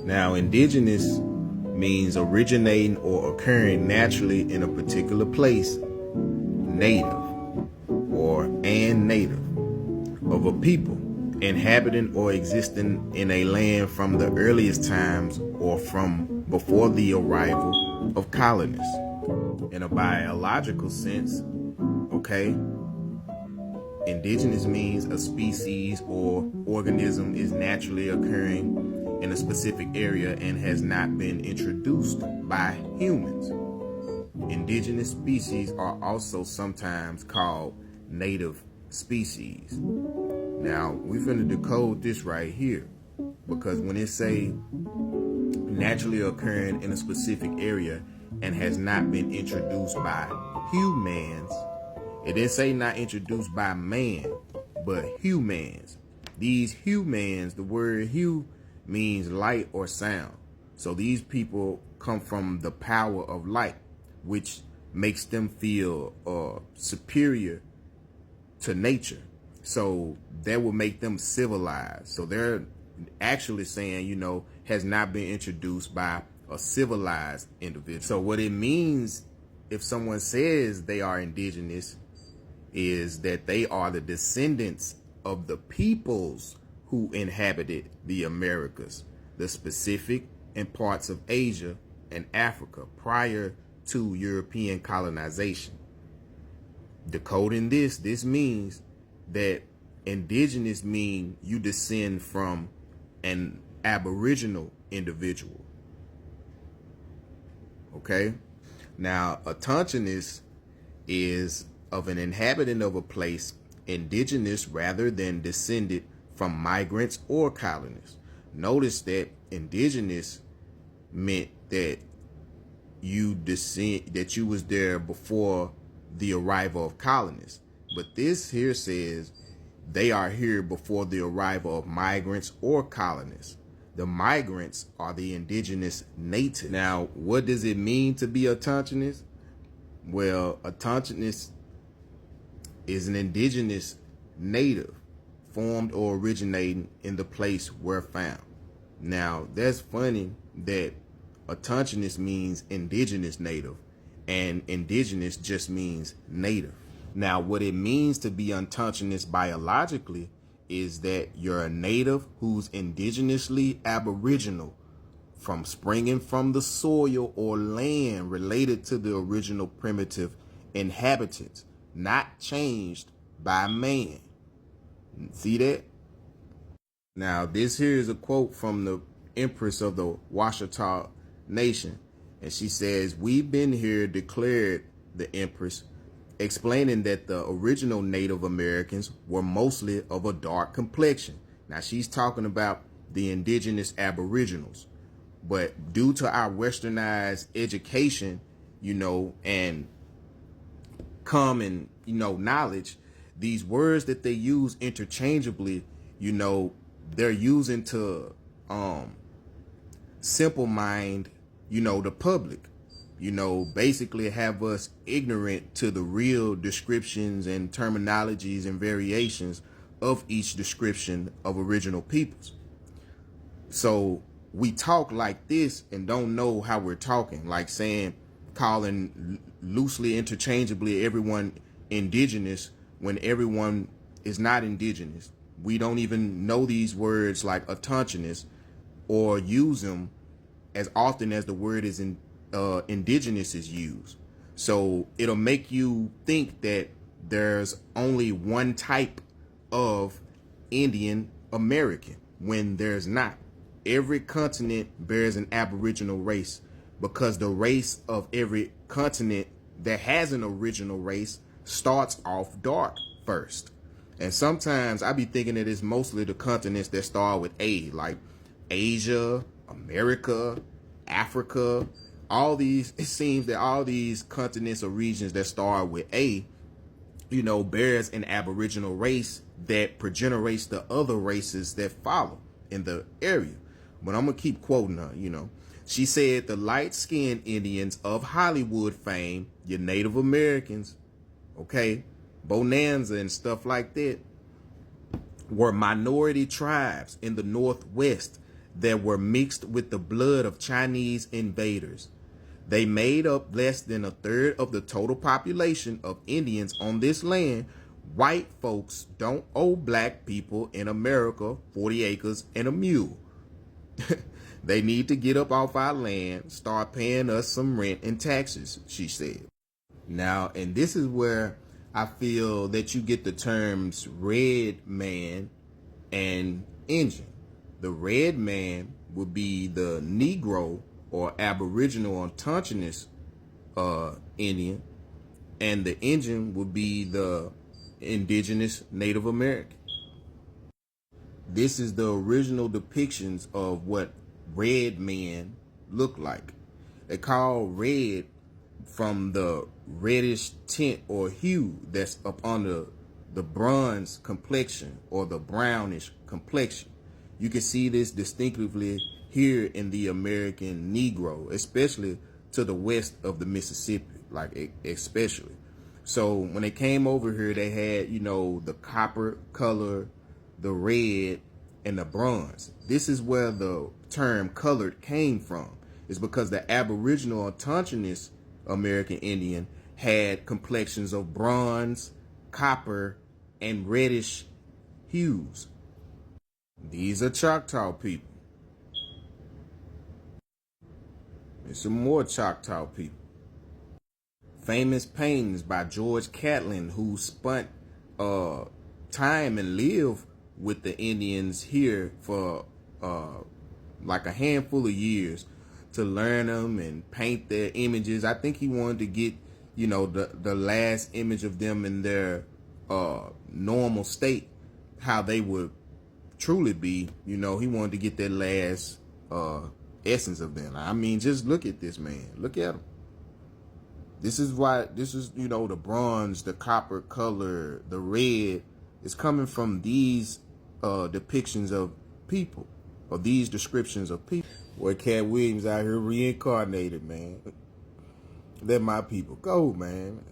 Now, indigenous means originating or occurring naturally in a particular place, native or native of a people, inhabiting or existing in a land from the earliest times or from before the arrival of colonists. In a biological sense, okay, indigenous means a species or organism is naturally occurring in a specific area and has not been introduced by humans. Indigenous species are also sometimes called native species. Now, we're going to decode this right here, because when it say naturally occurring in a specific area and has not been introduced by humans, it didn't say not introduced by man, but humans. These humans, the word hue means light or sound. So these people come from the power of light, which makes them feel superior to nature. So that will make them civilized. So they're actually saying, has not been introduced by a civilized individual. So what it means if someone says they are indigenous is that they are the descendants of the peoples who inhabited the Americas, the Pacific and parts of Asia and Africa prior to European colonization. Decoding this means that indigenous mean you descend from an Aboriginal individual. Okay? Now, autochthonous is of an inhabitant of a place, indigenous rather than descended from migrants or colonists. Notice that indigenous meant that you was there before the arrival of colonists. But this here says they are here before the arrival of migrants or colonists. The migrants are the indigenous natives. Now, what does it mean to be autochthonous? Well, autochthonous is an indigenous native formed or originating in the place where found. Now, that's funny that autochthonous means indigenous native and indigenous just means native. Now, what it means to be autochthonous biologically is that you're a native who's indigenously aboriginal, from springing from the soil or land related to the original primitive inhabitants, not changed by man. See that? Now, this here is a quote from the Empress of the Washita Nation. And she says, "We've been here," declared the Empress, explaining that the original Native Americans were mostly of a dark complexion. Now, she's talking about the indigenous aboriginals. But due to our westernized education, and common, knowledge, these words that they use interchangeably, they're using to simple mind, the public, basically have us ignorant to the real descriptions and terminologies and variations of each description of original peoples. So we talk like this and don't know how we're talking, like calling loosely interchangeably everyone indigenous when everyone is not indigenous. We don't even know these words like autochthonous or use them as often as the word is indigenous is used. So it'll make you think that there's only one type of Indian American when there's not. Every continent bears an Aboriginal race, because the race of every continent that has an original race starts off dark first. And sometimes I be thinking that it's mostly the continents that start with A, like Asia, America, Africa, all these. It seems that all these continents or regions that start with A, bears an Aboriginal race that progenerates the other races that follow in the area. But I'm going to keep quoting her, She said the light-skinned Indians of Hollywood fame, your Native Americans, okay, Bonanza and stuff like that, were minority tribes in the Northwest that were mixed with the blood of Chinese invaders. They made up less than a third of the total population of Indians on this land. White folks don't owe black people in America 40 acres and a mule. They need to get up off our land, start paying us some rent and taxes, she said. Now, and this is where I feel that you get the terms red man and Indian. The red man would be the Negro or Aboriginal or Tonkinese Indian, and the Indian would be the indigenous Native American. This is the original depictions of what red men look like. They call red from the reddish tint or hue that's up under the bronze complexion or the brownish complexion. You can see this distinctively here in the American Negro, especially to the west of the Mississippi, like especially. So when they came over here, they had, the copper color, the red, and the bronze. This is where the term colored came from. It's because the Aboriginal or Tonkinese American Indian had complexions of bronze, copper, and reddish hues. These are Choctaw people. There's some more Choctaw people. Famous paintings by George Catlin, who spent time and lived with the Indians here for like a handful of years to learn them and paint their images. I think he wanted to get, the last image of them in their normal state, how they would truly be. He wanted to get that last essence of them. I mean, just look at this man. Look at him. This is the bronze, the copper color, the red is coming from these depictions of people, or these descriptions of people. Boy, Cat Williams out here reincarnated, man. Let my people go, man.